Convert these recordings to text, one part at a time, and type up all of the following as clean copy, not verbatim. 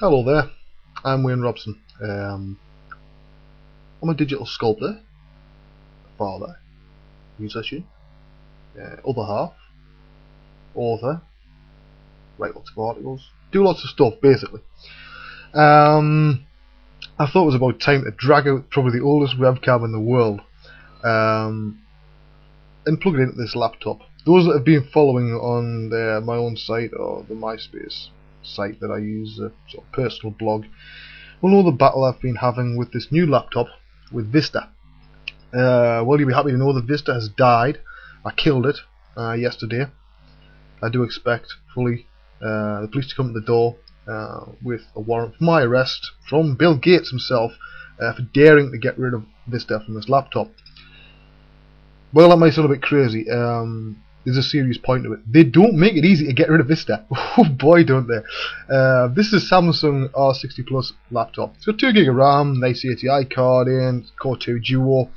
Hello there, I'm Robson. I'm a digital sculptor, father, musician, other half, author, write lots of articles, do lots of stuff basically. I thought it was about time to drag out probably the oldest webcam in the world and plug it into this laptop. Those that have been following on my own site or the MySpace site that I use, a sort of personal blog, will know the battle I've been having with this new laptop, with Vista. Well, you'll be happy to know that Vista has died. I killed it yesterday. I do expect fully the police to come to the door with a warrant for my arrest from Bill Gates himself for daring to get rid of Vista from this laptop. Well, that might sound a bit crazy. There's a serious point to it. They don't make it easy to get rid of Vista. Oh boy, don't they. This is a Samsung R60 Plus laptop. It's got 2 GB of RAM, nice ATI card in, Core 2 Duo,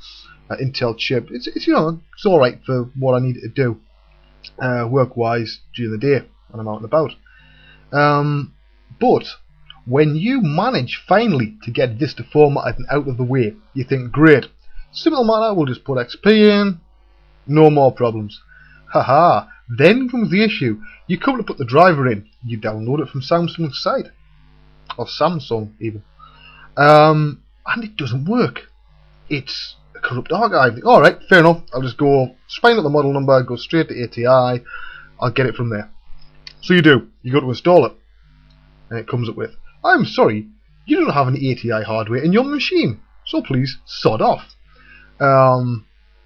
Intel chip. It's it's alright for what I need it to do work-wise during the day when I'm out and about. But when you manage finally to get Vista formatted and out of the way, you think, great, simple matter, we'll just put XP in, no more problems. Haha, then comes the issue. You come to put the driver in, you download it from Samsung's site, or Samsung even, and it doesn't work. It's a corrupt archive. Alright, fair enough, I'll just go find out the model number, go straight to ATI, I'll get it from there. So you do, you go to install it, and it comes up with, I'm sorry, you don't have any ATI hardware in your machine, so please sod off.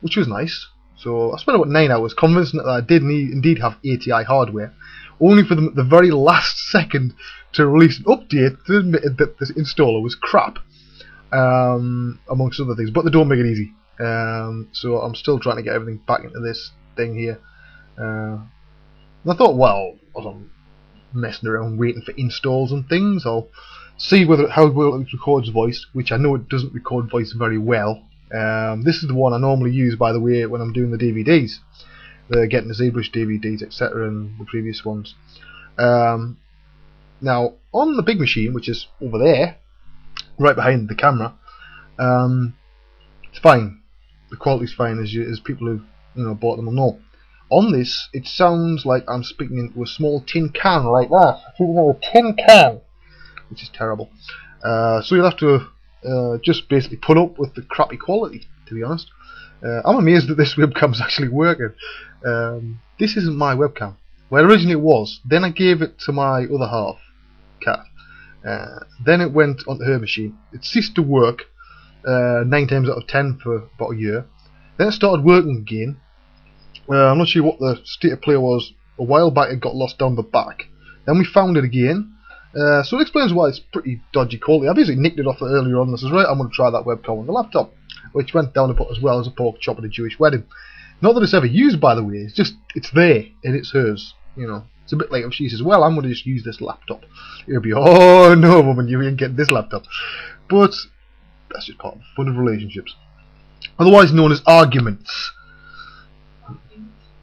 Which was nice. So I spent about 9 hours convincing that I did indeed have ATI hardware, only for them at the very last second to release an update that admitted that this installer was crap, amongst other things. But they don't make it easy. So I'm still trying to get everything back into this thing here. And I thought, well, as I'm messing around waiting for installs and things, I'll see how well it records voice, which I know it doesn't record voice very well. This is the one I normally use, by the way, when I'm doing the DVDs, the Getting the ZBrush DVDs, etc., and the previous ones. Now, on the big machine, which is over there, right behind the camera, it's fine. The quality's fine, as people who bought them will know. On this, it sounds like I'm speaking into a small tin can like that. A tin can, which is terrible. So you'll have to just basically put up with the crappy quality, to be honest. I'm amazed that this webcam's actually working. This isn't my webcam. Well, originally it was. Then I gave it to my other half, Kat. Then it went onto her machine. It ceased to work 9 times out of 10 for about a year. Then it started working again. I'm not sure what the state of play was. A while back it got lost down the back. Then we found it again. So it explains why it's pretty dodgy quality. I basically nicked it off earlier on and says, right, I'm going to try that webcam on the laptop, which went down about as well as a pork chop at a Jewish wedding. Not that it's ever used, by the way, it's just, it's there, and it's hers, It's a bit like if she says, well, I'm going to just use this laptop. It'll be, oh no woman, you ain't getting this laptop. But that's just part of the fun of relationships. Otherwise known as arguments.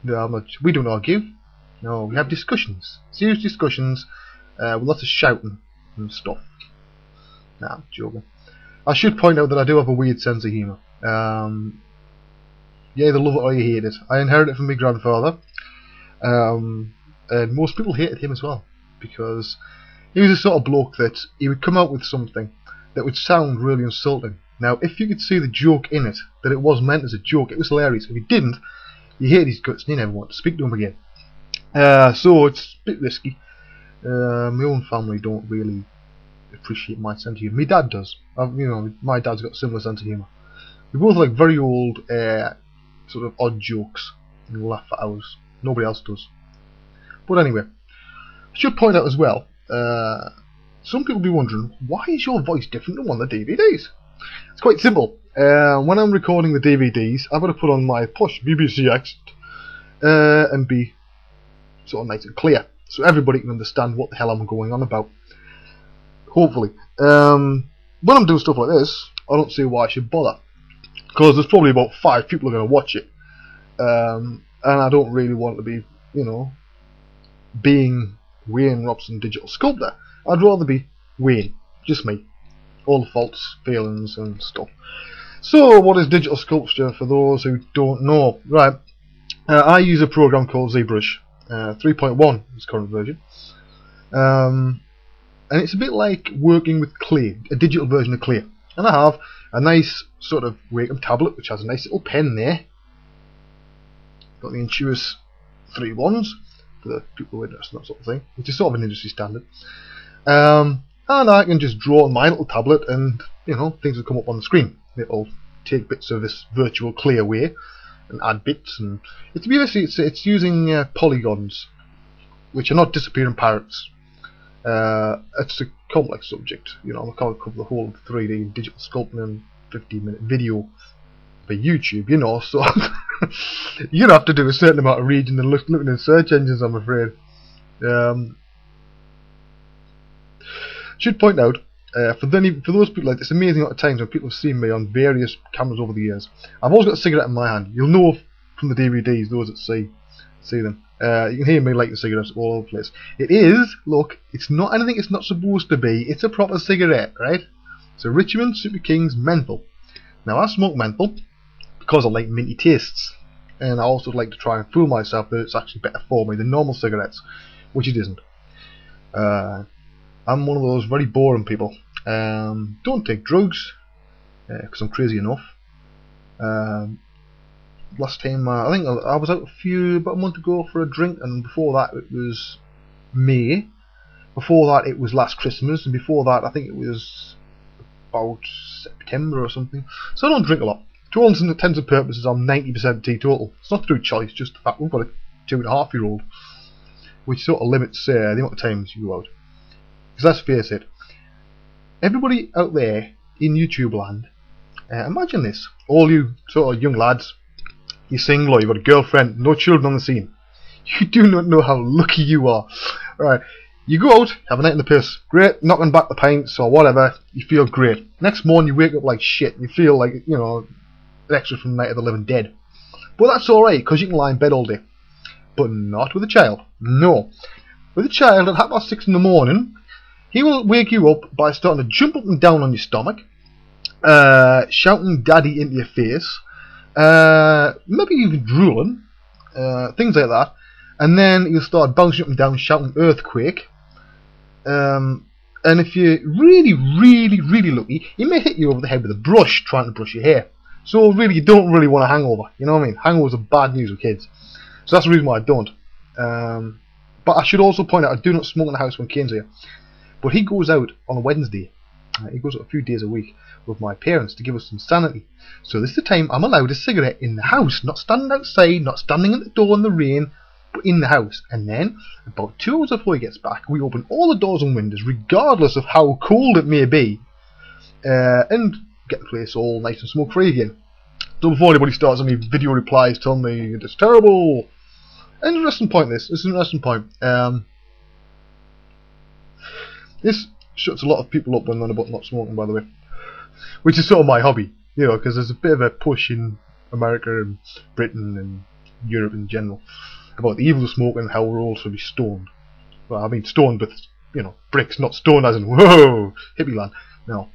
No, we don't argue. No, we have discussions. Serious discussions. With lots of shouting and stuff. Nah, I'm joking. I should point out that I do have a weird sense of humour. You either love it or you hate it. I inherited it from my grandfather. And most people hated him as well. Because he was the sort of bloke that he would come out with something that would sound really insulting. Now, if you could see the joke in it, that it was meant as a joke, it was hilarious. If you didn't, you hated his guts and you never want to speak to him again. So it's a bit risky. My own family don't really appreciate my sense of humour. My dad does. My dad's got a similar sense of humour. We both like very old, sort of odd jokes and laugh for hours. Nobody else does. But anyway, I should point out as well, some people be wondering, why is your voice different than one of the DVDs? It's quite simple. When I'm recording the DVDs, I've got to put on my posh BBC accent and be sort of nice and clear, so everybody can understand what the hell I'm going on about. Hopefully. When I'm doing stuff like this, I don't see why I should bother. Because there's probably about 5 people who are going to watch it. And I don't really want to be, being Wayne Robson Digital Sculptor. I'd rather be Wayne, just me. All the faults, failings and stuff. So what is digital sculpture for those who don't know? Right, I use a program called ZBrush. 3.1 is the current version. And it's a bit like working with clay, a digital version of clay. And I have a nice sort of Wacom tablet which has a nice little pen there. Got the Intuos 3.1s for the people who are interested in that sort of thing, which is sort of an industry standard. And I can just draw on my little tablet and, you know, things will come up on the screen. It'll take bits of this virtual clay away and add bits, and it's using polygons, which are not disappearing parrots. It's a complex subject, you know. I can't cover the whole of 3D digital sculpting in 15-minute video for YouTube, you know, so you'd have to do a certain amount of reading and looking in search engines, I'm afraid. Should point out, for those people, like, it's amazing amount of times when people have seen me on various cameras over the years. I've always got a cigarette in my hand. You'll know from the DVDs, those that see them. You can hear me lighting cigarettes all over the place. It is, look, it's not anything it's not supposed to be. It's a proper cigarette, right? It's a Richmond Super King's menthol. Now, I smoke menthol because I like minty tastes, and I also like to try and fool myself that it's actually better for me than normal cigarettes, which it isn't. I'm one of those very boring people. Don't take drugs because I'm crazy enough. Last time, I think I was out about a month ago for a drink, and before that it was May. Before that it was last Christmas, and before that I think it was about September or something. So I don't drink a lot. To all intents and purposes, I'm 90% teetotal. It's not through choice, just the fact we've got a 2.5-year-old, which sort of limits the amount of times you go out. Because let's face it, everybody out there in YouTube land, imagine this, all you sort of young lads, you're single or you've got a girlfriend, no children on the scene. You do not know how lucky you are. Right, you go out, have a night in the piss, great, knocking back the pints or whatever, you feel great. Next morning you wake up like shit, you feel like, you know, an extra from Night of the Living Dead. But that's alright, because you can lie in bed all day. But not with a child. No. With a child at 6:30 in the morning, he will wake you up by starting to jump up and down on your stomach, shouting daddy into your face, maybe even drooling, things like that, and then he'll start bouncing up and down shouting earthquake, and if you're really, really, really lucky, he may hit you over the head with a brush trying to brush your hair. So really, you don't really want a hangover, you know what I mean? Hangovers are bad news with kids, so that's the reason why I don't. But I should also point out, I do not smoke in the house when Kane's here. But he goes out on a Wednesday. He goes out a few days a week with my parents to give us some sanity. So this is the time I'm allowed a cigarette in the house, not standing outside, not standing at the door in the rain, but in the house. And then, about 2 hours before he gets back, we open all the doors and windows, regardless of how cold it may be, and get the place all nice and smoke-free again. So before anybody starts any video replies telling me it's terrible. Interesting point, this is an interesting point. This shuts a lot of people up when they're about not smoking, by the way, which is sort of my hobby, you know, because there's a bit of a push in America and Britain and Europe in general about the evil of smoking and how we're all to be stoned. Well, I mean stoned with, you know, bricks, not stoned as in whoa, hippie land. No.